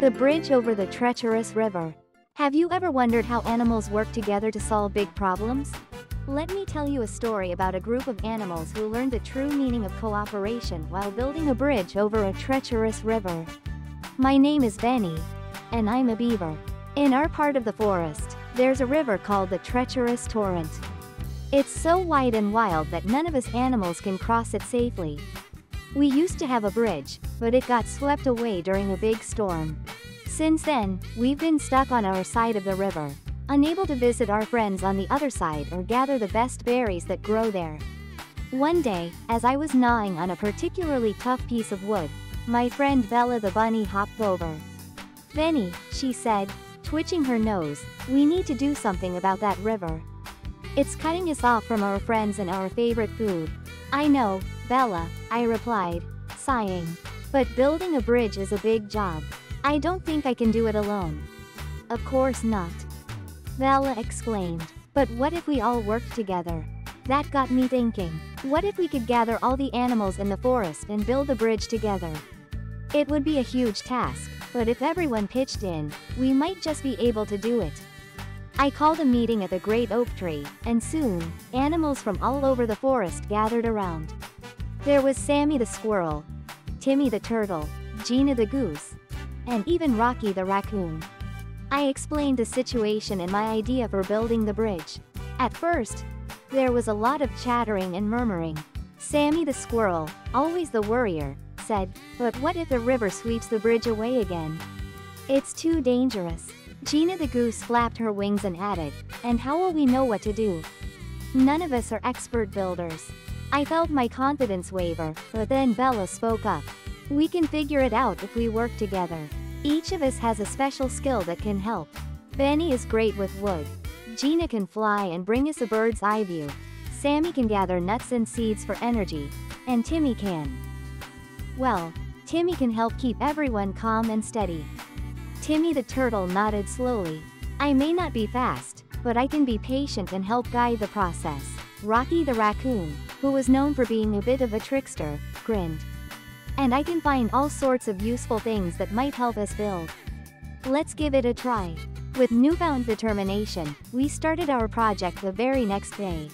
The bridge over the treacherous river. Have you ever wondered how animals work together to solve big problems? Let me tell you a story about a group of animals who learned the true meaning of cooperation while building a bridge over a treacherous river. My name is Benny, and I'm a beaver. In our part of the forest, there's a river called the Treacherous Torrent. It's so wide and wild that none of us animals can cross it safely. We used to have a bridge, but it got swept away during a big storm. Since then, we've been stuck on our side of the river, unable to visit our friends on the other side or gather the best berries that grow there. One day, as I was gnawing on a particularly tough piece of wood, my friend Bella the bunny hopped over. "Benny," she said, twitching her nose, "we need to do something about that river. It's cutting us off from our friends and our favorite food." "I know, Bella," I replied, sighing. "But building a bridge is a big job. I don't think I can do it alone." "Of course not," Bella exclaimed. "But what if we all worked together?" That got me thinking. What if we could gather all the animals in the forest and build a bridge together? It would be a huge task, but if everyone pitched in, we might just be able to do it. I called a meeting at the great oak tree, and soon, animals from all over the forest gathered around. There was Sammy the squirrel, Timmy the turtle, Gina the goose, and even Rocky the raccoon. I explained the situation and my idea for building the bridge. At first, there was a lot of chattering and murmuring. Sammy the squirrel, always the worrier, said, "But what if the river sweeps the bridge away again? It's too dangerous." Gina the goose flapped her wings and added, "And how will we know what to do? None of us are expert builders." I felt my confidence waver, but then Bella spoke up. "We can figure it out if we work together. Each of us has a special skill that can help. Benny is great with wood. Gina can fly and bring us a bird's eye view. Sammy can gather nuts and seeds for energy. And Timmy can. Well, Timmy can help keep everyone calm and steady." Timmy the turtle nodded slowly. "I may not be fast, but I can be patient and help guide the process." Rocky the raccoon, who was known for being a bit of a trickster, grinned. "And I can find all sorts of useful things that might help us build. Let's give it a try." With newfound determination, we started our project the very next day.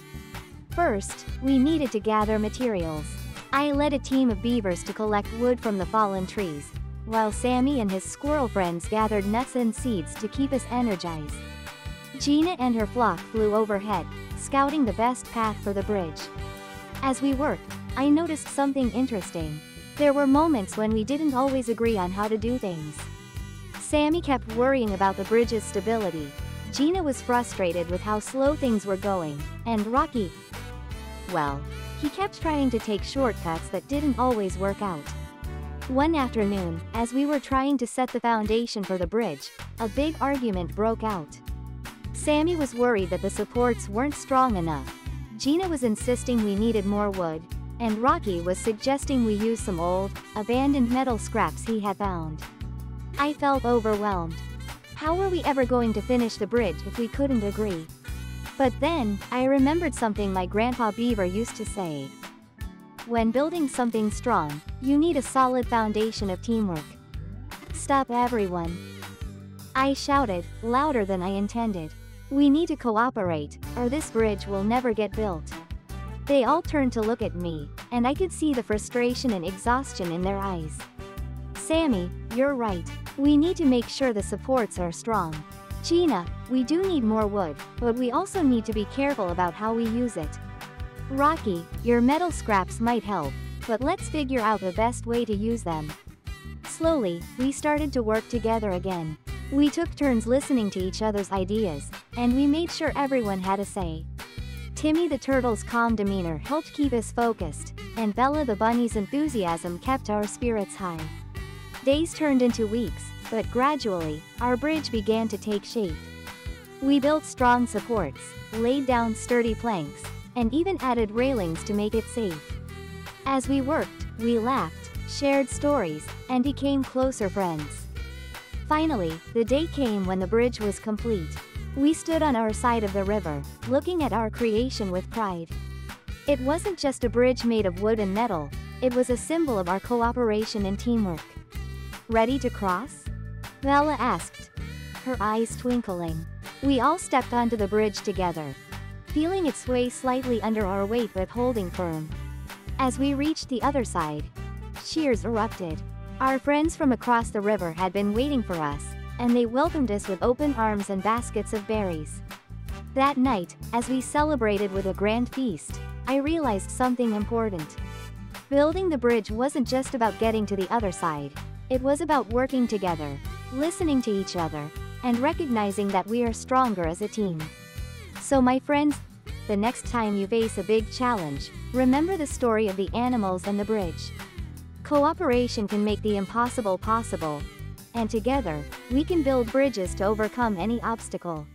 First, we needed to gather materials. I led a team of beavers to collect wood from the fallen trees, while Sammy and his squirrel friends gathered nuts and seeds to keep us energized. Gina and her flock flew overhead, scouting the best path for the bridge. As we worked, I noticed something interesting. There were moments when we didn't always agree on how to do things. Sammy kept worrying about the bridge's stability. Gina was frustrated with how slow things were going, and Rocky, well, he kept trying to take shortcuts that didn't always work out. One afternoon, as we were trying to set the foundation for the bridge, a big argument broke out. Sammy was worried that the supports weren't strong enough. Gina was insisting we needed more wood, and Rocky was suggesting we use some old, abandoned metal scraps he had found. I felt overwhelmed. How were we ever going to finish the bridge if we couldn't agree? But then, I remembered something my grandpa Beaver used to say. When building something strong, you need a solid foundation of teamwork. "Stop everyone!" I shouted, louder than I intended. "We need to cooperate, or this bridge will never get built." They all turned to look at me, and I could see the frustration and exhaustion in their eyes. "Sammy, you're right. We need to make sure the supports are strong. Gina, we do need more wood, but we also need to be careful about how we use it. Rocky, your metal scraps might help, but let's figure out the best way to use them." Slowly, we started to work together again. We took turns listening to each other's ideas, and we made sure everyone had a say. Timmy the turtle's calm demeanor helped keep us focused, and Bella the bunny's enthusiasm kept our spirits high. Days turned into weeks, but gradually, our bridge began to take shape. We built strong supports, laid down sturdy planks, and even added railings to make it safe. As we worked, we laughed, shared stories, and became closer friends. Finally, the day came when the bridge was complete. We stood on our side of the river, looking at our creation with pride. It wasn't just a bridge made of wood and metal, it was a symbol of our cooperation and teamwork. Ready to cross? Bella asked, her eyes twinkling. We all stepped onto the bridge together, feeling it sway slightly under our weight but holding firm. As we reached the other side, cheers erupted. Our friends from across the river had been waiting for us, and they welcomed us with open arms and baskets of berries. That night, as we celebrated with a grand feast, I realized something important. Building the bridge wasn't just about getting to the other side. It was about working together, listening to each other, and recognizing that we are stronger as a team. So my friends, the next time you face a big challenge, remember the story of the animals and the bridge. Cooperation can make the impossible possible, and together, we can build bridges to overcome any obstacle.